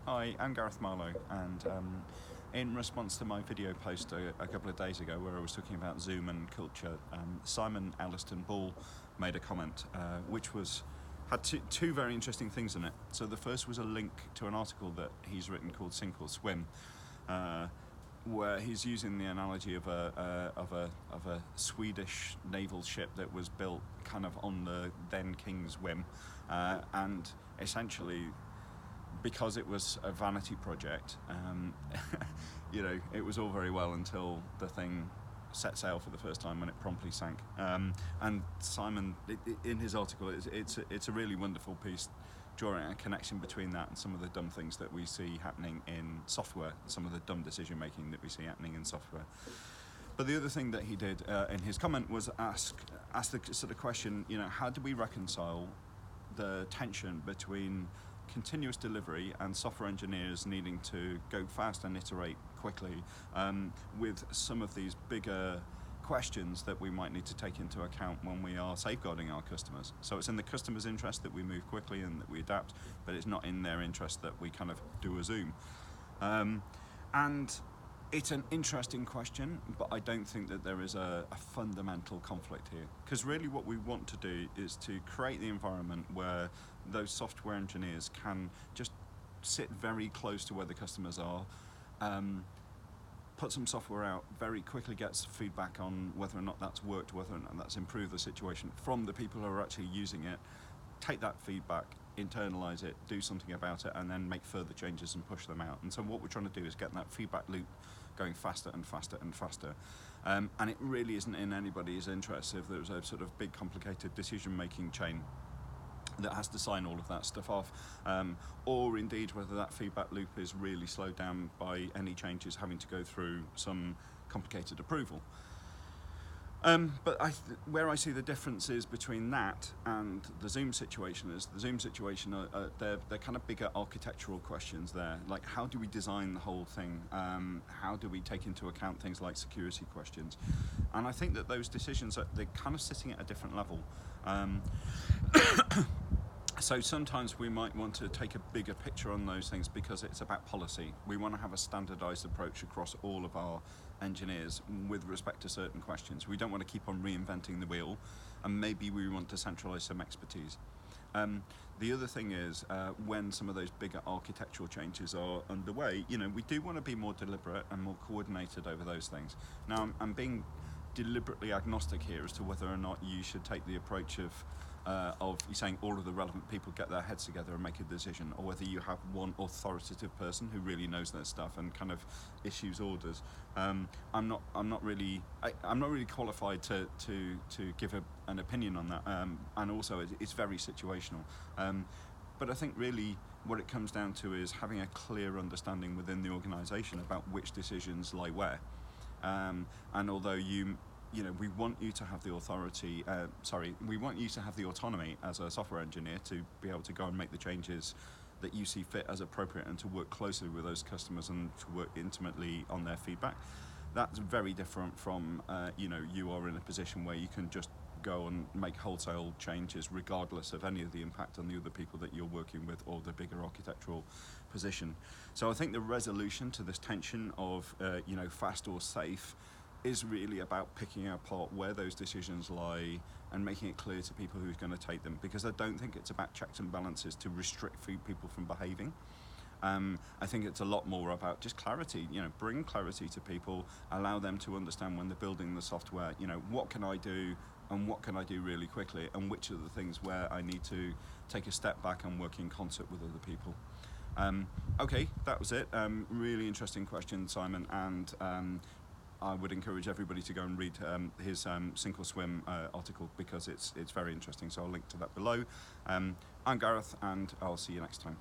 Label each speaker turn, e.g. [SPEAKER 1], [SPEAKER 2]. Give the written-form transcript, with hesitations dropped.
[SPEAKER 1] Hi, I'm Gareth Marlowe, and in response to my video post a couple of days ago where I was talking about Zoom and culture, Simon Elliston Ball made a comment which had two very interesting things in it. So the first was a link to an article that he's written called Sink or Swim, where he's using the analogy of a Swedish naval ship that was built kind of on the then king's whim, and essentially, because it was a vanity project, it was all very well until the thing set sail for the first time when it promptly sank. And Simon, in his article, it's a really wonderful piece, drawing a connection between that and some of the dumb things that we see happening in software, some of the dumb decision making that we see happening in software. But the other thing that he did in his comment was ask the sort of question, how do we reconcile the tension between continuous delivery and software engineers needing to go fast and iterate quickly with some of these bigger questions that we might need to take into account when we are safeguarding our customers. So it's in the customer's interest that we move quickly and that we adapt, but it's not in their interest that we kind of do a Zoom. And it's an interesting question, but I don't think that there is a fundamental conflict here. Because really what we want to do is to create the environment where those software engineers can just sit very close to where the customers are, put some software out, very quickly get feedback on whether or not that's worked, whether or not that's improved the situation from the people who are actually using it, take that feedback, internalize it, do something about it, and then make further changes and push them out. And so what we're trying to do is get that feedback loop going faster and faster and faster. And it really isn't in anybody's interest if there's a sort of big complicated decision-making chain that has to sign all of that stuff off, or indeed whether that feedback loop is really slowed down by any changes having to go through some complicated approval. But where I see the differences between that and the Zoom situation is the Zoom situation, they're kind of bigger architectural questions there, like how do we design the whole thing, how do we take into account things like security questions, and I think that those decisions, they're kind of sitting at a different level. So sometimes we might want to take a bigger picture on those things because it's about policy. We want to have a standardized approach across all of our engineers with respect to certain questions. We don't want to keep on reinventing the wheel, and maybe we want to centralize some expertise. The other thing is when some of those bigger architectural changes are underway, we do want to be more deliberate and more coordinated over those things. Now, I'm being deliberately agnostic here as to whether or not you should take the approach of you saying all of the relevant people get their heads together and make a decision, or whether you have one authoritative person who really knows their stuff and kind of issues orders. I'm not really qualified to give an opinion on that, and also it's very situational. But I think really what it comes down to is having a clear understanding within the organisation about which decisions lie where. And although we want you to have the authority, we want you to have the autonomy as a software engineer to be able to go and make the changes that you see fit as appropriate and to work closely with those customers and to work intimately on their feedback. That's very different from, you are in a position where you can just go and make wholesale changes regardless of any of the impact on the other people that you're working with or the bigger architectural position. So I think the resolution to this tension of, fast or safe is really about picking apart where those decisions lie and making it clear to people who's going to take them, because I don't think it's about checks and balances to restrict people from behaving. I think it's a lot more about just clarity, bring clarity to people, allow them to understand when they're building the software, what can I do and what can I do really quickly, and which are the things where I need to take a step back and work in concert with other people. Okay, that was it. Really interesting question, Simon, and I would encourage everybody to go and read his Sink or Swim article, because it's very interesting. So I'll link to that below. I'm Gareth, and I'll see you next time.